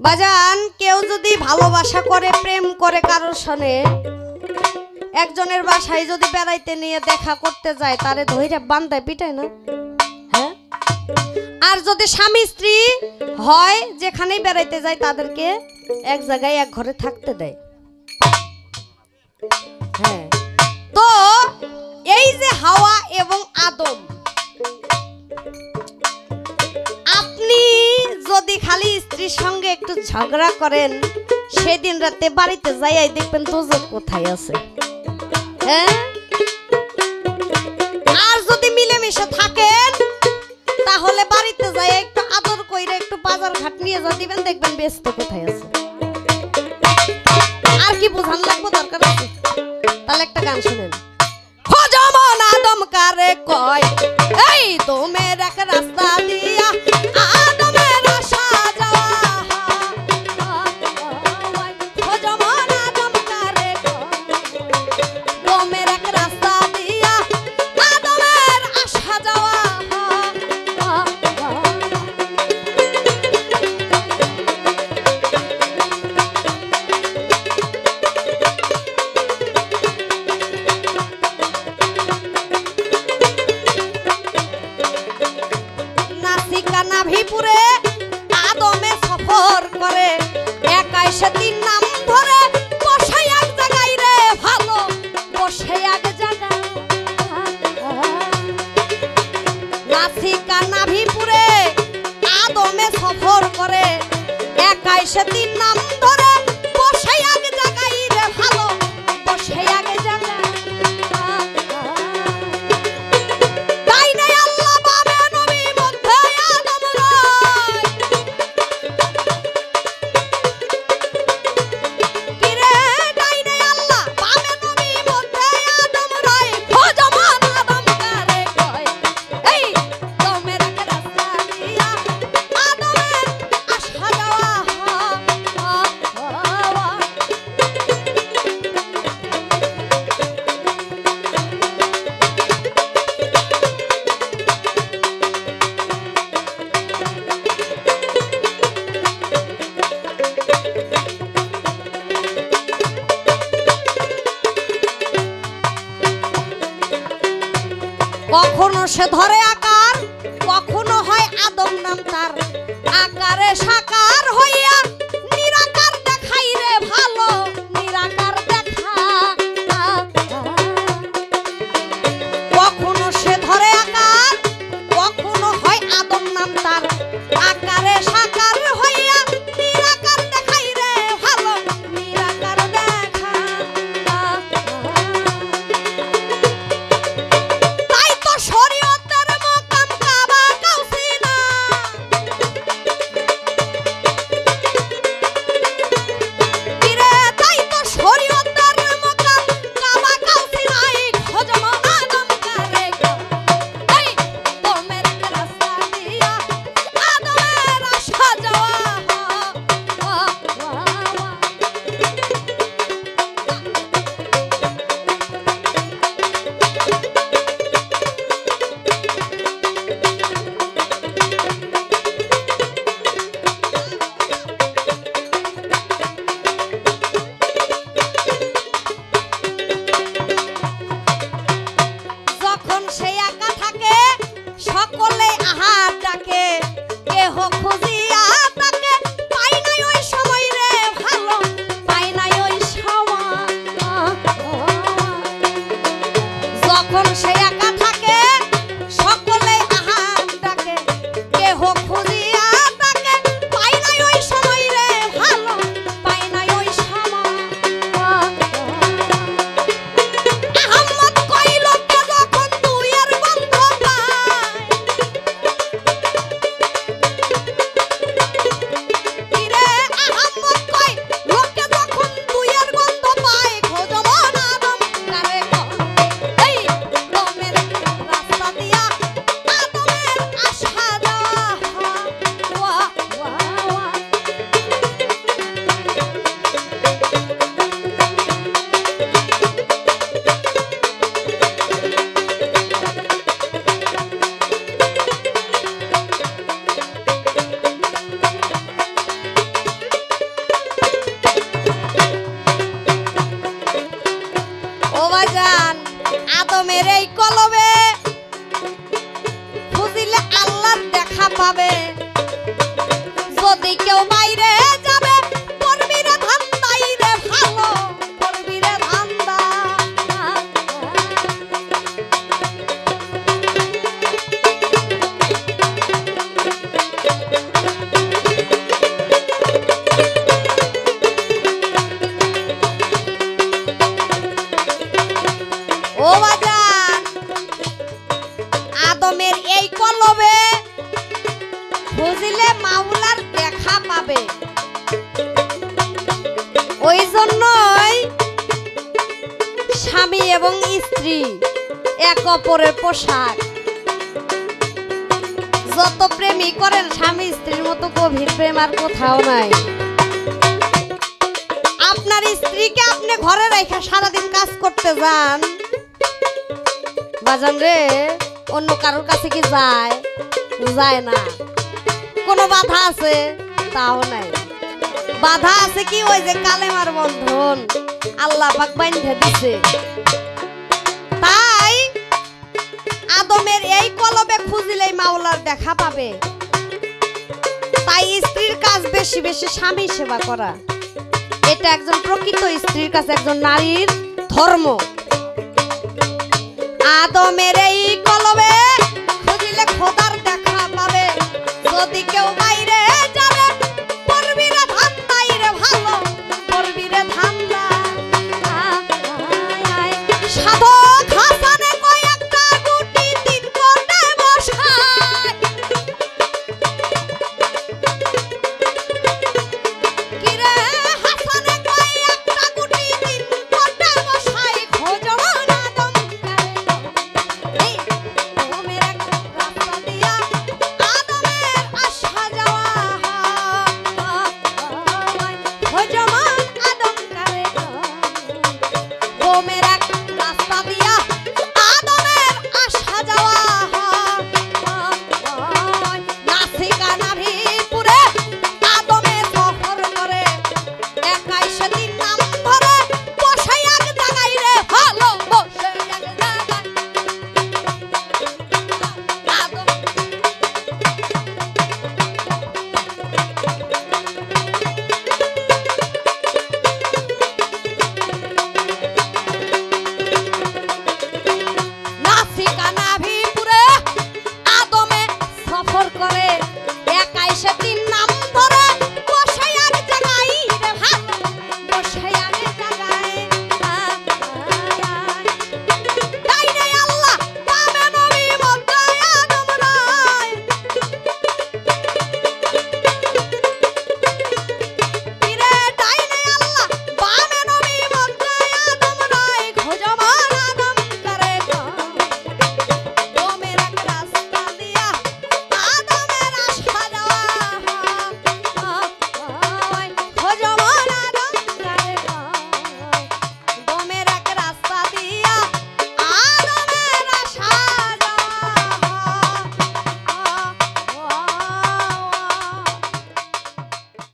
বাজান কেউ যদি ভালোবাসা করে প্রেম করে কারোর সঙ্গে একজনের বাসায় যদি বেড়াইতে নিয়ে দেখা করতে যায় তারে ধইরা বান্ধায় পিটায় না হ্যাঁ আর যদি স্বামী স্ত্রী হয় যেখানেই বেড়াইতে যায় তাদেরকে এক জায়গায় এক ঘরে থাকতে দেয় হ্যাঁ তো এই যে হাওয়া এবং আদম আপনি যদি খালি স্ত্রীর সঙ্গে একটু ঝগড়া করেন সেদিন রাতে বাড়িতে যাইয়াই দেখবেন দোজখ কোথায় আছে হ্যাঁ আর যদি মিলেমিশে থাকেন তাহলে বাড়িতে যাই একটু আদর কইরা একটু বাজার ঘাট নিয়ে যা দিবেন দেখবেন ব্যস্ত কোথায় আছে আর কি বোঝান লাগবে দরকার আছে তাহলে একটা গান শুনেন খোঁজমন আদম কারে কয় এই তোমের এক রাস্তা দিয়া আদমের আশা যাওয়া খোঁজমন আদম কারে কয় তোমের এক রাস্তা দিয়া আদমের আশা যাওয়া নাভিপুরে আদমে সফর করে একাই সে তিন নাম ধরে বসে এক জায়গায় রে ভালো বসে এক জায়গায় নাসিকা নাভিপুরে আদমে সফর করে একাই সে তিন নাম ধরে বসে এক জায়গায় রে ভালো বসে এক জায়গায় কখনো সে ধরে আকার কখনো হয় আদম নাম তার আকারে সাকার হইয়া নিরাকার দেখাই রে ভালো নিরাকার দেখা কখনো সে ধরে আকার কখনো হয় আদম নাম তার আকারে সাকার হইয়া নিরাকার দেখাই রে ভালো নিরাকার দেখা শরীয়তের মাকাম কাবা কাউসিনা আদমের এই কলবে খুঁজিলে আল্লাহর দেখা পাবে যদি কেউ বাইরে যাবে করবি রে ধান্দাই রে ভালো করবি রে ধান্দা ও বাজান আদমের এই কলবে খুঁজিলে মাওলার দেখা পাবে ওই জন্যই স্বামী এবং স্ত্রী এক অপরের পোশাক যত প্রেমই করেন স্বামী স্ত্রীর মতো গভীর প্রেম আর কোথাও নাই আপনার স্ত্রীকে আপনি ঘরে রেখে সারাদিন কাজ করতে যান বাজান রে অন্য কারোর কাছে কি যায় যায় না কোনো বাধা আছে তাও নাই বাধা আছে কি ওই যে কালেমার বন্ধন আল্লাহ পাক বাঁধে দিছে তাই আদমের এই কলবে খুঁজিলেই মাওলার দেখা পাবে তাই স্ত্রীর কাজ বেশি বেশি স্বামী সেবা করা এটা একজন প্রকৃত স্ত্রীর কাছে একজন নারীর ধর্ম আদমের এই কলবে খুঁজিলে খোদার দেখা পাবে যদি কেউ